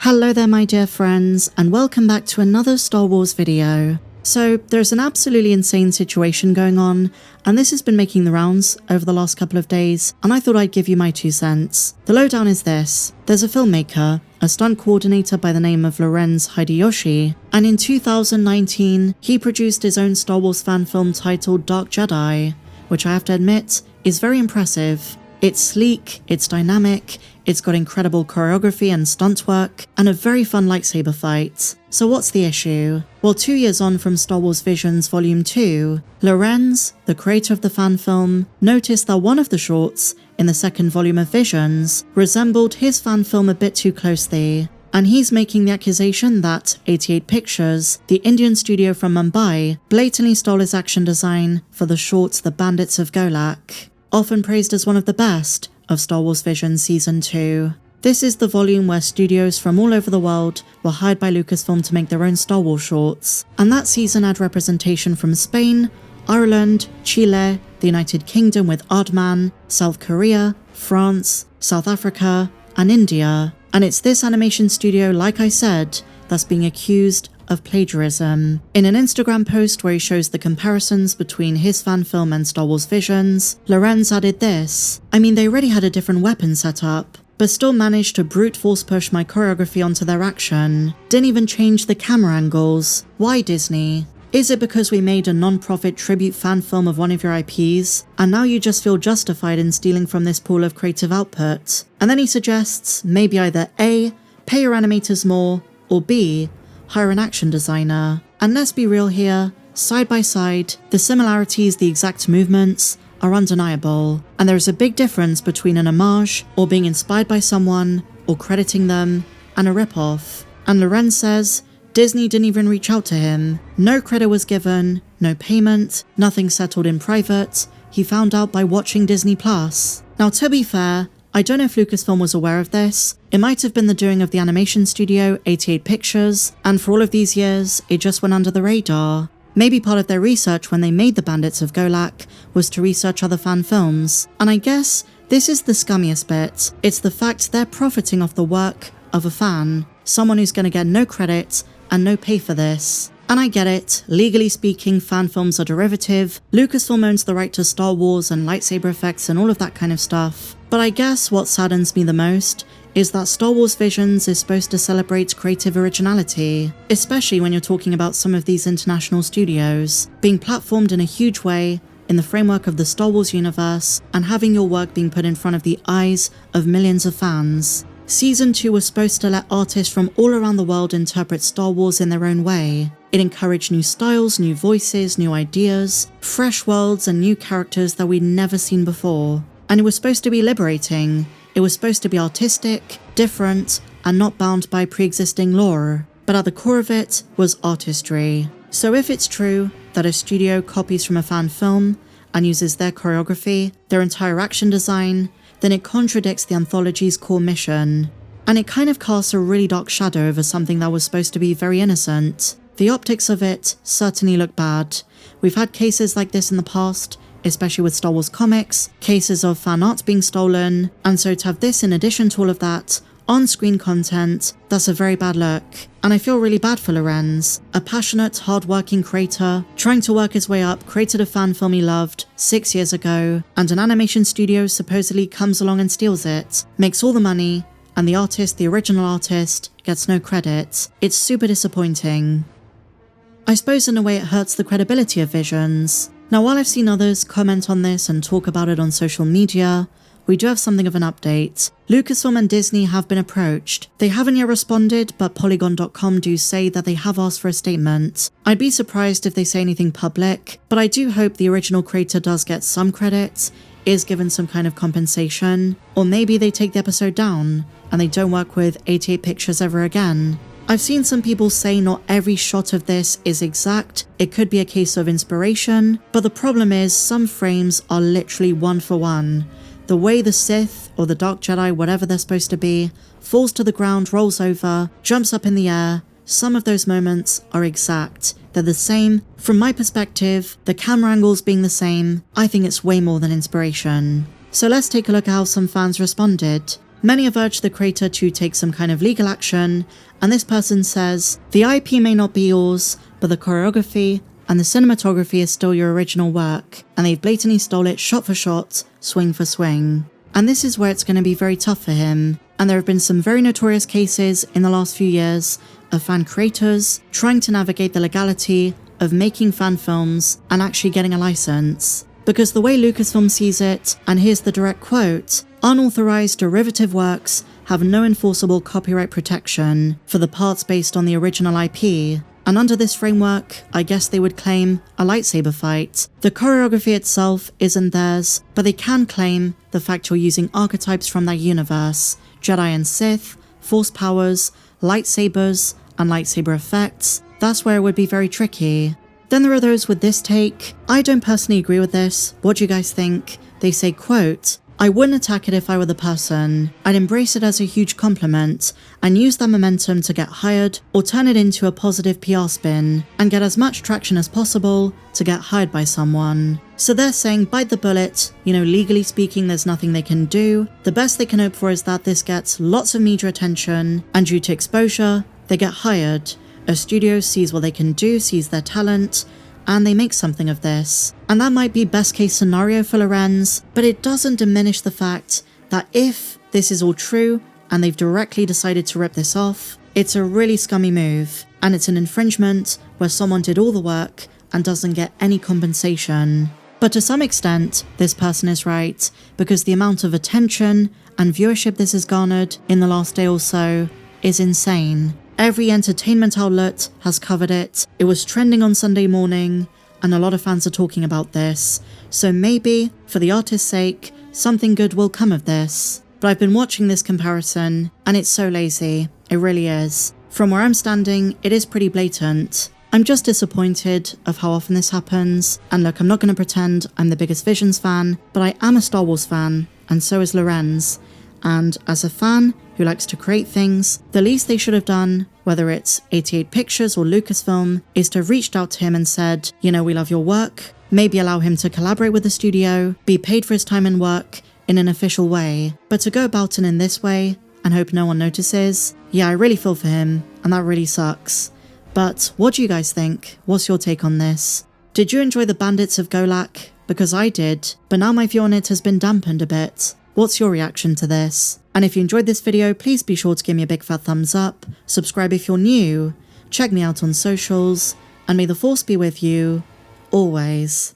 Hello there my dear friends, and welcome back to another Star Wars video. So there's an absolutely insane situation going on, and this has been making the rounds over the last couple of days, and I thought I'd give you my 2 cents. The lowdown is this: there's a filmmaker, a stunt coordinator by the name of Lorenz Hideyoshi, and in 2019 he produced his own Star Wars fan film titled Dark Jedi, which I have to admit is very impressive. It's sleek, it's dynamic, it's got incredible choreography and stunt work, and a very fun lightsaber fight. So what's the issue? Well, 2 years on from Star Wars Visions Volume 2, Lorenz, the creator of the fan film, noticed that one of the shorts in the second volume of Visions resembled his fan film a bit too closely. And he's making the accusation that 88 Pictures, the Indian studio from Mumbai, blatantly stole his action design for the short The Bandits of Golak, often praised as one of the best of Star Wars Visions Season 2. This is the volume where studios from all over the world were hired by Lucasfilm to make their own Star Wars shorts, and that season had representation from Spain, Ireland, Chile, the United Kingdom with Aardman, South Korea, France, South Africa, and India. And it's this animation studio, like I said, that's being accused of plagiarism. In an Instagram post where he shows the comparisons between his fan film and Star Wars Visions, Lorenz added this: "I mean, they already had a different weapon set up, but still managed to brute force push my choreography onto their action. Didn't even change the camera angles. Why, Disney? Is it because we made a non-profit tribute fan film of one of your IPs, and now you just feel justified in stealing from this pool of creative output?" And then he suggests maybe either A, pay your animators more, or B, hire an action designer. And let's be real here, side by side, the similarities, the exact movements, are undeniable. And there is a big difference between an homage, or being inspired by someone, or crediting them, and a ripoff. And Lorenz says Disney didn't even reach out to him. No credit was given, no payment, nothing settled in private. He found out by watching Disney+. Now, to be fair, I don't know if Lucasfilm was aware of this. It might have been the doing of the animation studio, 88 Pictures, and for all of these years, it just went under the radar. Maybe part of their research when they made The Bandits of Golak was to research other fan films. And I guess this is the scummiest bit. It's the fact they're profiting off the work of a fan, someone who's going to get no credit and no pay for this. And I get it, legally speaking, fan films are derivative. Lucasfilm owns the right to Star Wars and lightsaber effects and all of that kind of stuff. But I guess what saddens me the most is that Star Wars Visions is supposed to celebrate creative originality, especially when you're talking about some of these international studios, being platformed in a huge way in the framework of the Star Wars universe and having your work being put in front of the eyes of millions of fans. Season 2 was supposed to let artists from all around the world interpret Star Wars in their own way. It encouraged new styles, new voices, new ideas, fresh worlds, and new characters that we'd never seen before. And it was supposed to be liberating. It was supposed to be artistic, different, and not bound by pre-existing lore. But at the core of it was artistry. So if it's true that a studio copies from a fan film and uses their choreography, their entire action design, then it contradicts the anthology's core mission. And it kind of casts a really dark shadow over something that was supposed to be very innocent. The optics of it certainly look bad. We've had cases like this in the past, especially with Star Wars comics, cases of fan art being stolen, and so to have this in addition to all of that, on-screen content, that's a very bad look. And I feel really bad for Lorenz, a passionate, hard-working creator, trying to work his way up, created a fan film he loved 6 years ago, and an animation studio supposedly comes along and steals it, makes all the money, and the artist, the original artist, gets no credit. It's super disappointing. I suppose in a way it hurts the credibility of Visions. Now, while I've seen others comment on this and talk about it on social media, we do have something of an update. Lucasfilm and Disney have been approached. They haven't yet responded, but Polygon.com do say that they have asked for a statement. I'd be surprised if they say anything public, but I do hope the original creator does get some credit, is given some kind of compensation, or maybe they take the episode down and they don't work with 88 Pictures ever again. I've seen some people say not every shot of this is exact, it could be a case of inspiration, but the problem is some frames are literally one for one. The way the Sith, or the Dark Jedi, whatever they're supposed to be, falls to the ground, rolls over, jumps up in the air, some of those moments are exact. They're the same. From my perspective, the camera angles being the same, I think it's way more than inspiration. So let's take a look at how some fans responded. Many have urged the creator to take some kind of legal action, and this person says, the IP may not be yours, but the choreography and the cinematography is still your original work, and they've blatantly stole it shot for shot, swing for swing. And this is where it's going to be very tough for him, and there have been some very notorious cases in the last few years of fan creators trying to navigate the legality of making fan films and actually getting a license. Because the way Lucasfilm sees it, and here's the direct quote, unauthorized derivative works have no enforceable copyright protection for the parts based on the original IP. And under this framework, I guess they would claim a lightsaber fight. The choreography itself isn't theirs, but they can claim the fact you're using archetypes from that universe, Jedi and Sith, Force powers, lightsabers, and lightsaber effects. That's where it would be very tricky. Then there are those with this take. I don't personally agree with this. What do you guys think? They say, quote, I wouldn't attack it if I were the person. I'd embrace it as a huge compliment and use that momentum to get hired or turn it into a positive PR spin and get as much traction as possible to get hired by someone. So they're saying bite the bullet, legally speaking there's nothing they can do. The best they can hope for is that this gets lots of media attention, and due to exposure, they get hired. A studio sees what they can do, sees their talent, and they make something of this. And that might be best case scenario for Lorenz, but it doesn't diminish the fact that if this is all true and they've directly decided to rip this off, it's a really scummy move, and it's an infringement where someone did all the work and doesn't get any compensation. But to some extent, this person is right, because the amount of attention and viewership this has garnered in the last day or so is insane. Every entertainment outlet has covered it. It was trending on Sunday morning, and a lot of fans are talking about this. So maybe, for the artist's sake, something good will come of this. But I've been watching this comparison, and it's so lazy. It really is. From where I'm standing, it is pretty blatant. I'm just disappointed of how often this happens. And look, I'm not going to pretend I'm the biggest Visions fan, but I am a Star Wars fan, and so is Lorenz. And as a fan who likes to create things, the least they should have done, whether it's 88 Pictures or Lucasfilm, is to have reached out to him and said, we love your work, maybe allow him to collaborate with the studio, be paid for his time and work in an official way. But to go about it in this way and hope no one notices, I really feel for him, and that really sucks. But what do you guys think? What's your take on this? Did you enjoy the Bandits of Golak? Because I did, but now my view on it has been dampened a bit. What's your reaction to this? And if you enjoyed this video, please be sure to give me a big fat thumbs up, subscribe if you're new, check me out on socials, and may the Force be with you, always.